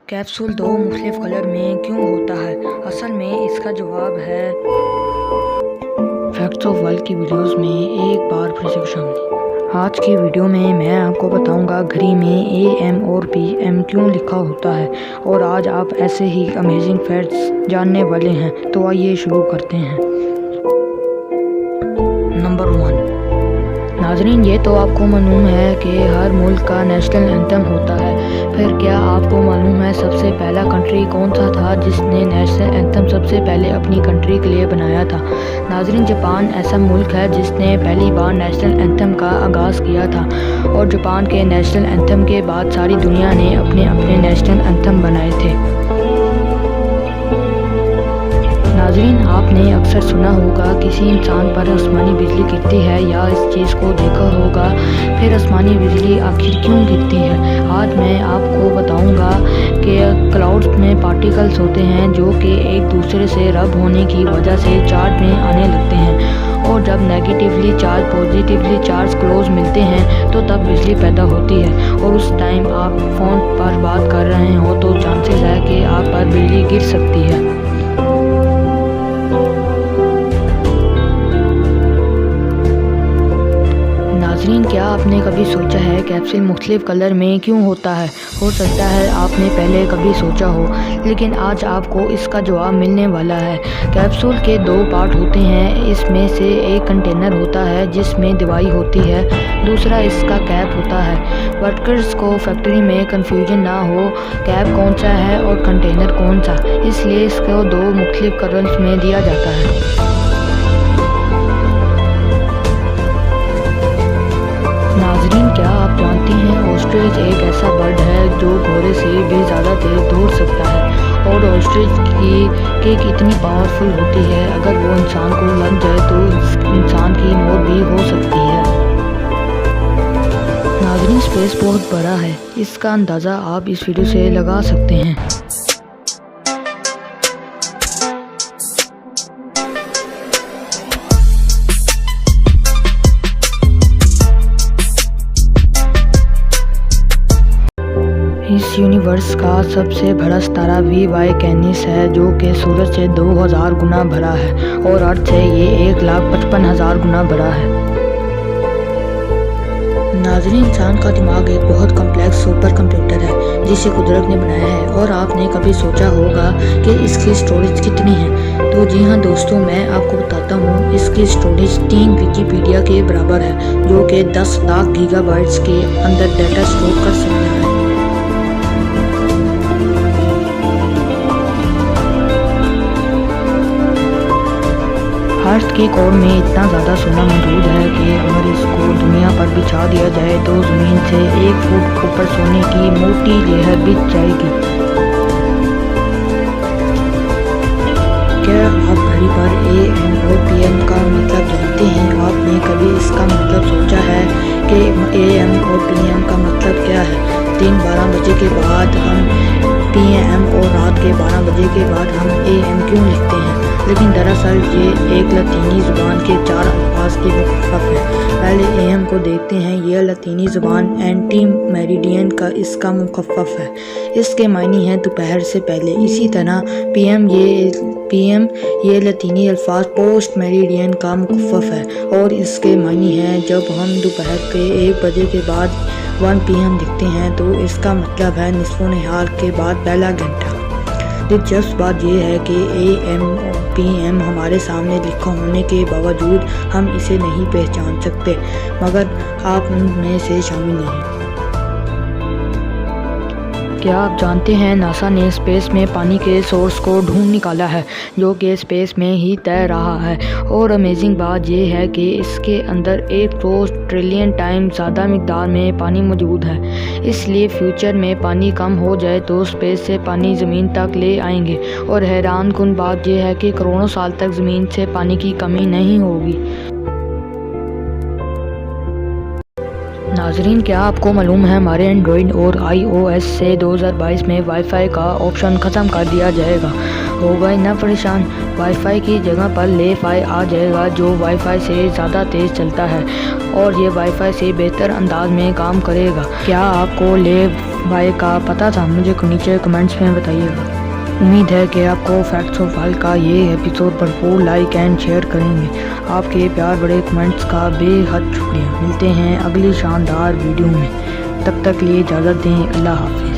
Capsule दो मुख्तलिफ colour में क्यों होता है? असल में इसका जवाब है फैक्ट्स ऑफ वर्ल्ड की वीडियोस में एक बार फिर से खुशामदीद। आज की वीडियो में मैं आपको बताऊंगा घड़ी में AM और PM क्यों लिखा होता है, और आज आप ऐसे ही अमेजिंग फैक्ट्स जानने वाले हैं। तो आइए शुरू करते हैं। नंबर 1। नाज़रीन, ये तो आपको मालूम है कि हर मुल्क का नेशनल एंथम होता है। फिर क्या आपको मालूम है सबसे पहला कंट्री कौन सा था जिसने नेशनल एंथम सबसे पहले अपनी कंट्री के लिए बनाया था? नाज़रीन, जापान ऐसा मुल्क है जिसने पहली बार नेशनल एंथम का आगाज़ किया था, और जापान के नेशनल एंथम के बाद सारी दुनिया ने अपने अपने नेशनल एंथम बनाए थे। नाज़रीन, आपने अक्सर सुना होगा किसी इंसान पर आसमानी बिजली गिरती है, या इस चीज़ को देखा होगा फिर आसमानी बिजली आखिर क्यों गिरती है। आज मैं आपको बताऊंगा कि क्लाउड्स में पार्टिकल्स होते हैं जो कि एक दूसरे से रब होने की वजह से चार्ज में आने लगते हैं, और जब negatively charge positively charge close मिलते हैं तो तब बिजली पैदा होती है। और उस टाइम आप फ़ोन पर बात कर रहे हो तो चांसेस है कि आप पर बिजली गिर सकती है। नाज़रीन, क्या आपने कभी सोचा है कैप्सूल मुख्तलिफ कलर में क्यों होता है? हो सकता है आपने पहले कभी सोचा हो, लेकिन आज आपको इसका जवाब मिलने वाला है। कैप्सूल के दो पार्ट होते हैं। इसमें से एक कंटेनर होता है जिसमें दवाई होती है, दूसरा इसका कैप होता है। वर्कर्स को फैक्ट्री में कंफ्यूजन ना हो कैप कौन सा है और कंटेनर कौन सा, इसलिए इसको दो मुख्तलिफ कलर्स में दिया जाता है। नाज़रीन, क्या आप जानती हैं ऑस्ट्रिच एक ऐसा बर्ड है जो घोड़े से भी ज़्यादा तेज़ दौड़ सकता है, और ऑस्ट्रिच की किक इतनी पावरफुल होती है अगर वो इंसान को लग जाए तो इंसान की मौत भी हो सकती है। नाज़रीन, स्पेस बहुत बड़ा है, इसका अंदाज़ा आप इस वीडियो से लगा सकते हैं। इस यूनिवर्स का सबसे बड़ा सितारा VY कैनिस है, जो कि सूरज से 2000 गुना बड़ा है, और अर्थ से ये 1,55,000 गुना बड़ा है। नाज़रीन, इंसान का दिमाग एक बहुत कम्प्लेक्स सुपर कंप्यूटर है जिसे कुदरत ने बनाया है, और आपने कभी सोचा होगा कि इसकी स्टोरेज कितनी है? तो जी हाँ दोस्तों, मैं आपको बताता हूँ। इसकी स्टोरेज 3 विकिपीडिया के बराबर है, जो कि 10 लाख गीगाबाइट्स के अंदर डाटा स्टोर कर सकता है। अर्थ के कोर में इतना ज़्यादा सोना मौजूद है कि अगर इसको दुनिया पर बिछा दिया जाए तो ज़मीन से 1 फुट ऊपर सोने की मोटी लेयर बिछ जाएगी। क्या आप घड़ी पर AM और PM का मतलब जानते हैं? आपने कभी इसका मतलब सोचा है कि AM और PM का मतलब क्या है? दिन 12 बजे के बाद हम PM और रात के 12 बजे के बाद हम AM क्यों लिखते हैं? लेकिन दरअसल ये एक लतीनी ज़ुबान के 4 अल्फाज की मुख़फ़्फ़फ़ है। पहले AM को देखते हैं। यह लतीनी ज़ुबान एंटी मेरिडियन का इसका मुख़फ़्फ़फ़ है। इसके मायने हैं दोपहर से पहले। इसी तरह PM ये लतीनी अल्फाज पोस्ट मेरिडियन का मुख़फ़्फ़फ़ है, और इसके मायने हैं जब हम दोपहर के 1 बजे के बाद 1 PM लिखते हैं तो इसका मतलब है निस्फ़ो नहार के बाद पहला घंटा। दिलचस्प बात यह है कि AM और PM हमारे सामने लिखा होने के बावजूद हम इसे नहीं पहचान सकते, मगर आप उनमें से शामिल नहीं। क्या आप जानते हैं नासा ने स्पेस में पानी के सोर्स को ढूंढ निकाला है, जो कि स्पेस में ही तैर रहा है। और अमेजिंग बात यह है कि इसके अंदर 100 ट्रिलियन टाइम ज़्यादा मिकदार में पानी मौजूद है। इसलिए फ्यूचर में पानी कम हो जाए तो स्पेस से पानी ज़मीन तक ले आएंगे, और हैरानकुन बात यह है कि करोड़ों साल तक ज़मीन से पानी की कमी नहीं होगी। नाज़रीन, क्या आपको मालूम है हमारे एंड्रॉयड और iOS से 2022 में वाईफाई का ऑप्शन ख़त्म कर दिया जाएगा, हो गए ना परेशान? वाईफाई की जगह पर ले-फाई आ जाएगा जो वाईफाई से ज़्यादा तेज़ चलता है और ये वाईफाई से बेहतर अंदाज में काम करेगा। क्या आपको ले-फाई का पता था? मुझे नीचे कमेंट्स में बताइएगा। उम्मीद है कि आपको फैक्ट्स ऑफ वर्ल्ड का ये एपिसोड भरपूर लाइक एंड शेयर करेंगे। आपके प्यार बड़े कमेंट्स का बेहद शुक्रिया। मिलते हैं अगली शानदार वीडियो में, तब तक लिए इजाज़त दें। अल्लाह हाफ़िज़।